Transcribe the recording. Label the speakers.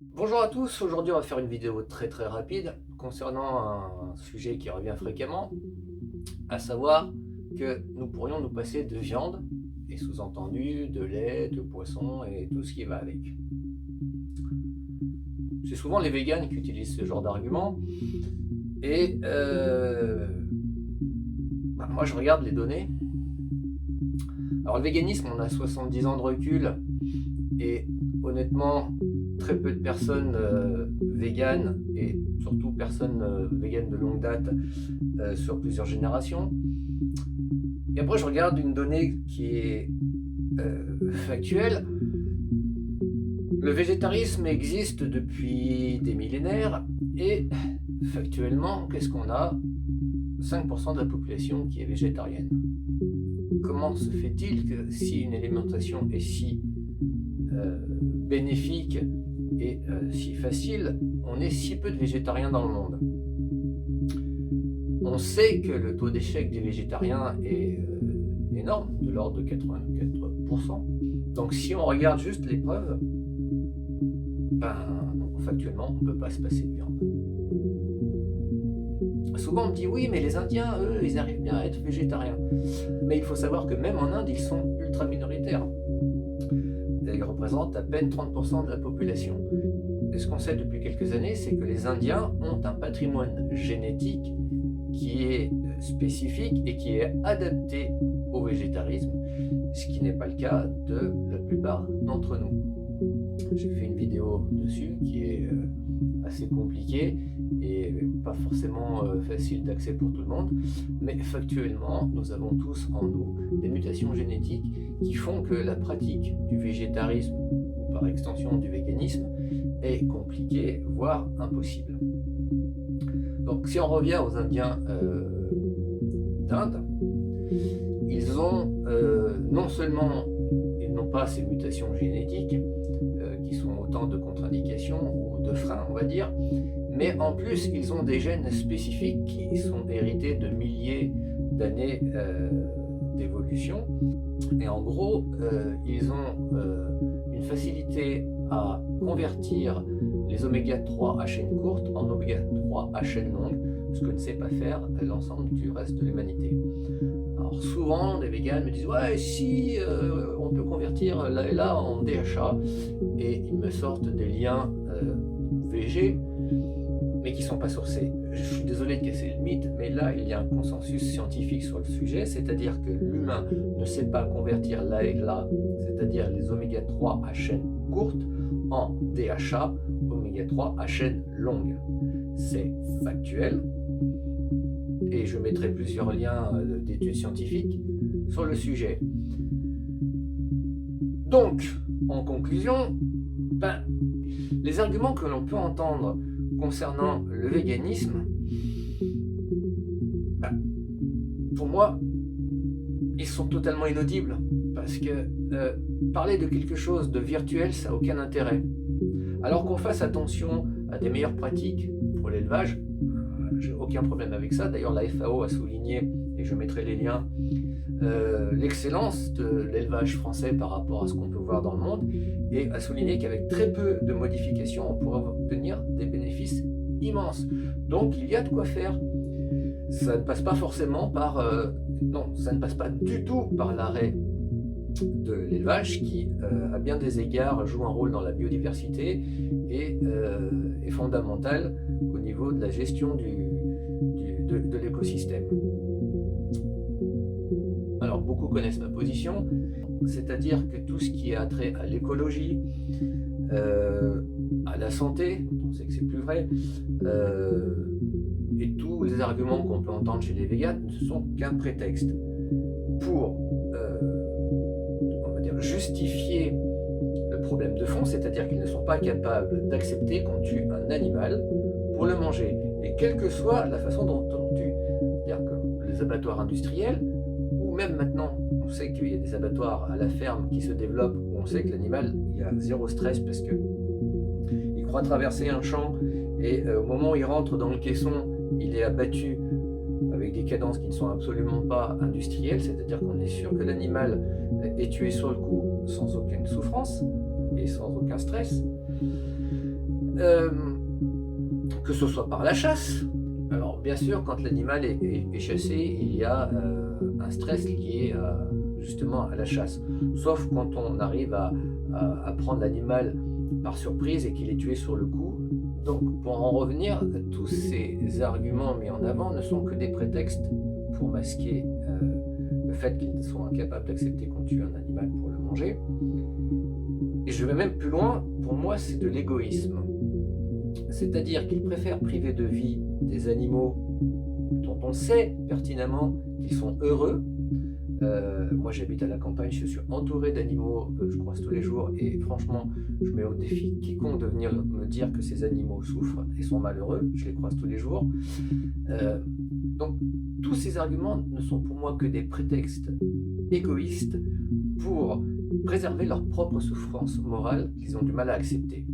Speaker 1: Bonjour à tous, aujourd'hui on va faire une vidéo très rapide concernant un sujet qui revient fréquemment, à savoir que nous pourrions nous passer de viande, et sous-entendu de lait, de poisson et tout ce qui va avec. C'est souvent les véganes qui utilisent ce genre d'argument, et moi je regarde les données. Alors le véganisme, on a 70 ans de recul, et honnêtement, très peu de personnes véganes, et surtout personnes véganes de longue date sur plusieurs générations. Et après, je regarde une donnée qui est factuelle. Le végétarisme existe depuis des millénaires, et factuellement, qu'est-ce qu'on a? 5% de la population qui est végétarienne. Comment se fait-il que si une alimentation est si bénéfique et si facile, on ait si peu de végétariens dans le monde? On sait que le taux d'échec des végétariens est énorme, de l'ordre de 84%. Donc si on regarde juste les preuves, factuellement, on ne peut pas se passer de viande. Souvent on me dit oui, mais les Indiens, eux, ils arrivent bien à être végétariens. Mais il faut savoir que même en Inde, ils sont ultra minoritaires. Ils représentent à peine 30% de la population. Et ce qu'on sait depuis quelques années, c'est que les Indiens ont un patrimoine génétique qui est spécifique et qui est adapté au végétarisme, ce qui n'est pas le cas de la plupart d'entre nous. J'ai fait une vidéo dessus qui est assez compliquée et pas forcément facile d'accès pour tout le monde, mais factuellement, nous avons tous en nous des mutations génétiques qui font que la pratique du végétarisme, ou par extension du véganisme, est compliquée, voire impossible. Donc si on revient aux Indiens d'Inde, ils ont non seulement, ils n'ont pas ces mutations génétiques qui sont autant de contre-indications ou de freins, on va dire, mais en plus ils ont des gènes spécifiques qui sont hérités de milliers d'années d'évolution, et en gros ils ont une facilité à convertir les oméga 3 à chaîne courte en oméga 3 à chaîne longue, ce que ne sait pas faire l'ensemble du reste de l'humanité. Alors souvent, les véganes me disent « Ouais, si, on peut convertir là et là en DHA », et ils me sortent des liens VG, mais qui ne sont pas sourcés. Je suis désolé de casser le mythe, mais là, il y a un consensus scientifique sur le sujet, c'est-à-dire que l'humain ne sait pas convertir là et là, c'est-à-dire les oméga 3 à chaîne courte, en DHA, oméga 3 à chaîne longue. C'est factuel, et je mettrai plusieurs liens d'études scientifiques sur le sujet. Donc, en conclusion, les arguments que l'on peut entendre concernant le véganisme, pour moi, ils sont totalement inaudibles, parce que parler de quelque chose de virtuel, ça n'a aucun intérêt. Alors qu'on fasse attention à des meilleures pratiques pour l'élevage, j'ai aucun problème avec ça. D'ailleurs, la FAO a souligné, et je mettrai les liens, l'excellence de l'élevage français par rapport à ce qu'on peut voir dans le monde, et a souligné qu'avec très peu de modifications, on pourrait obtenir des bénéfices immenses. Donc il y a de quoi faire. Ça ne passe pas forcément par... non, ça ne passe pas du tout par l'arrêt de l'élevage qui, à bien des égards, joue un rôle dans la biodiversité et est fondamental au niveau de la gestion de l'écosystème. Alors, beaucoup connaissent ma position, c'est-à-dire que tout ce qui a trait à l'écologie, à la santé, on sait que c'est plus vrai, et tous les arguments qu'on peut entendre chez les véganes ne sont qu'un prétexte pour justifier le problème de fond, c'est-à-dire qu'ils ne sont pas capables d'accepter qu'on tue un animal pour le manger, et quelle que soit la façon dont on tue. C'est-à-dire que les abattoirs industriels, ou même maintenant, on sait qu'il y a des abattoirs à la ferme qui se développent, où on sait que l'animal, il y a zéro stress parce que il croit traverser un champ, et au moment où il rentre dans le caisson, il est abattu avec des cadences qui ne sont absolument pas industrielles, c'est-à-dire qu'on est sûr que l'animal est tué sur le coup sans aucune souffrance et sans aucun stress. euh, que ce soit par la chasse. Alors bien sûr, quand l'animal est chassé, il y a un stress lié justement à la chasse. Sauf quand on arrive à prendre l'animal par surprise et qu'il est tué sur le coup. Donc pour en revenir, tous ces arguments mis en avant ne sont que des prétextes pour masquer le fait qu'ils sont incapables d'accepter qu'on tue un animal pour le manger. Et je vais même plus loin, pour moi c'est de l'égoïsme. C'est-à-dire qu'ils préfèrent priver de vie des animaux dont on sait pertinemment qu'ils sont heureux. Moi j'habite à la campagne, je suis entouré d'animaux que je croise tous les jours et franchement je mets au défi quiconque de venir me dire que ces animaux souffrent et sont malheureux, je les croise tous les jours. Donc tous ces arguments ne sont pour moi que des prétextes égoïstes pour préserver leur propre souffrance morale qu'ils ont du mal à accepter.